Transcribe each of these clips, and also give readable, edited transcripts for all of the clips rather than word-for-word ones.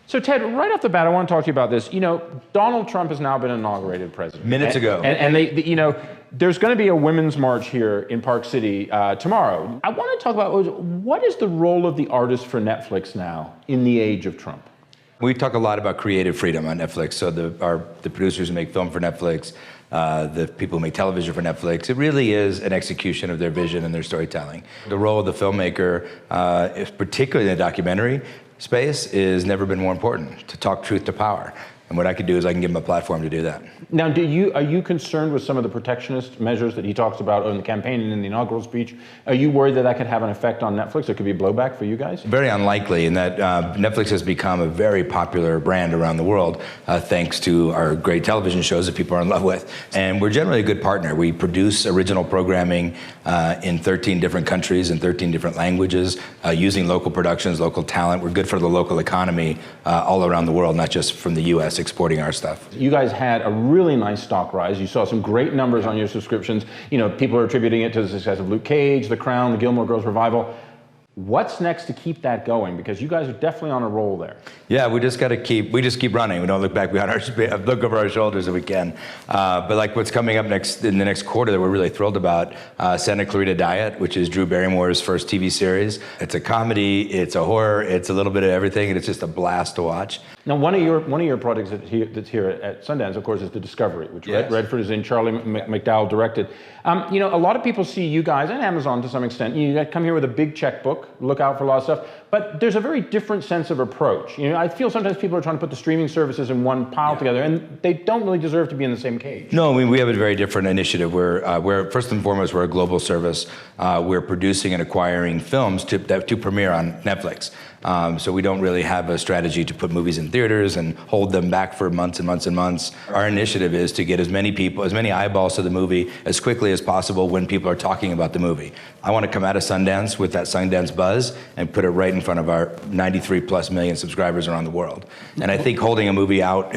So Ted, right off the bat, I want to talk to you about this. You know, Donald Trump has now been inaugurated president. Minutes ago. And you know, there's going to be a women's march here in Park City tomorrow. I want to talk about what is the role of the artist for Netflix now in the age of Trump? We talk a lot about creative freedom on Netflix. So the producers who make film for Netflix, the people who make television for Netflix, it really is an execution of their vision and their storytelling. The role of the filmmaker, particularly in the documentary space, has never been more important, to talk truth to power. And what I could do is I can give them a platform to do that. Now, are you concerned with some of the protectionist measures that he talks about in the campaign and in the inaugural speech? Are you worried that that could have an effect on Netflix? There could be blowback for you guys? Very unlikely, in that Netflix has become a very popular brand around the world, thanks to our great television shows that people are in love with. And we're generally a good partner. We produce original programming in 13 different countries in 13 different languages, using local productions, local talent. We're good for the local economy all around the world, not just from the US, exporting our stuff. You guys had a really nice stock rise. You saw some great numbers on your subscriptions. You know, people are attributing it to the success of Luke Cage, The Crown, the Gilmore Girls revival. What's next to keep that going? Because you guys are definitely on a roll there. Yeah, we just keep running. We don't look back behind look over our shoulders if we can. But like what's coming up in the next quarter that we're really thrilled about, Santa Clarita Diet, which is Drew Barrymore's first TV series. It's a comedy, it's a horror, it's a little bit of everything, and it's just a blast to watch. Now, one of your projects that's here at Sundance, of course, is The Discovery, which yes. Redford is in, Charlie McDowell directed. You know, a lot of people see you guys, and Amazon to some extent, you come here with a big checkbook, look out for a lot of stuff, but there's a very different sense of approach. You know, I feel sometimes people are trying to put the streaming services in one pile together, and they don't really deserve to be in the same cage. No, we have a very different initiative. We're first and foremost, we're a global service. We're producing and acquiring films to premiere on Netflix. So we don't really have a strategy to put movies in theaters and hold them back for months and months and months. Our initiative is to get as many people, as many eyeballs to the movie as quickly as possible when people are talking about the movie. I want to come out of Sundance with that Sundance buzz and put it right in front of our 93+ million subscribers around the world. And I think holding a movie out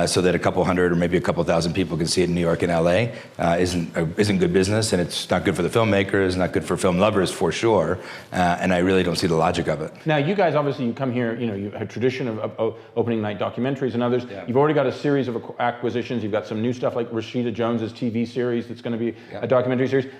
so that a couple hundred or maybe a couple thousand people can see it in New York and LA isn't good business, and it's not good for the filmmakers, not good for film lovers for sure, and I really don't see the logic of it. Now, you guys, obviously, you come here, you know, you have a tradition of opening night documentaries and others. Yeah. You've already got a series of acquisitions. You've got some new stuff like Rashida Jones's TV series that's going to be a documentary series.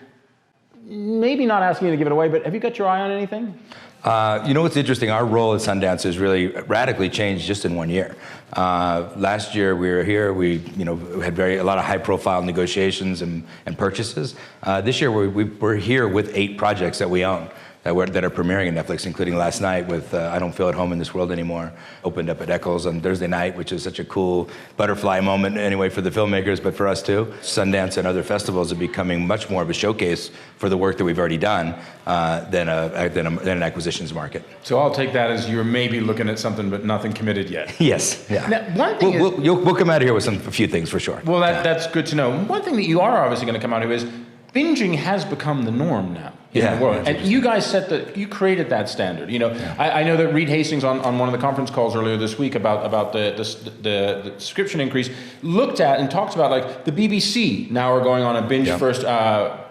Maybe not asking you to give it away, but have you got your eye on anything? You know what's interesting? Our role at Sundance has really radically changed just in 1 year. Last year we were here. We had a lot of high-profile negotiations and purchases. This year we're here with 8 projects that we own that are premiering on Netflix, including last night with I Don't Feel at Home in This World Anymore. Opened up at Eccles on Thursday night, which is such a cool butterfly moment anyway for the filmmakers, but for us too. Sundance and other festivals are becoming much more of a showcase for the work that we've already done than an acquisitions market. So I'll take that as you're maybe looking at something, but nothing committed yet. Yes. Yeah. Now, one thing we'll come out of here with a few things for sure. Well, that's good to know. One thing that you are obviously going to come out of is binging has become the norm now in the world. And you guys you created that standard. You know, I know that Reed Hastings on one of the conference calls earlier this week about the subscription increase looked at and talked about like the BBC now are going on a binge first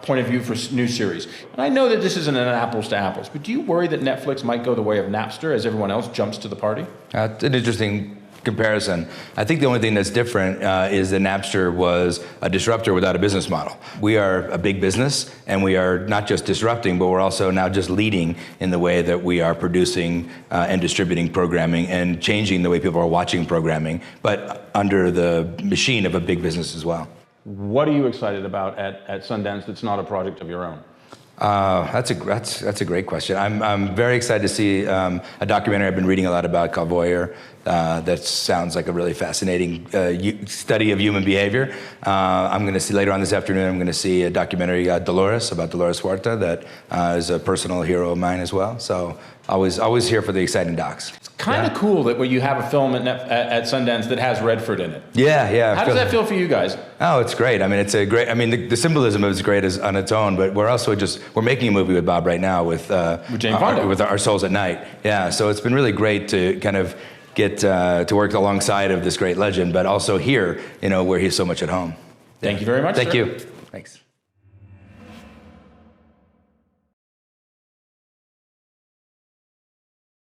point of view for new series. And I know that this isn't an apples to apples, but do you worry that Netflix might go the way of Napster as everyone else jumps to the party? It's an interesting comparison. I think the only thing that's different is that Napster was a disruptor without a business model. We are a big business, and we are not just disrupting, but we're also now just leading in the way that we are producing and distributing programming and changing the way people are watching programming, but under the machine of a big business as well. What are you excited about at Sundance that's not a project of your own? That's a great question. I'm very excited to see a documentary I've been reading a lot about called Voyeur. That sounds like a really fascinating study of human behavior. I'm going to see later on this afternoon. I'm going to see a documentary Dolores about Dolores Huerta that is a personal hero of mine as well. So always here for the exciting docs. It's kind of cool that when you have a film at Sundance that has Redford in it. Yeah. How does that feel for you guys? Oh, it's great. I mean, it's a great. I mean, the symbolism is great on its own, but we're also we're making a movie with Bob right now with Jane Fonda. with Our Souls at Night. Yeah. So it's been really great to kind of get to work alongside of this great legend, but also here, where he's so much at home. Thank you very much. Thank sir. you. Thanks.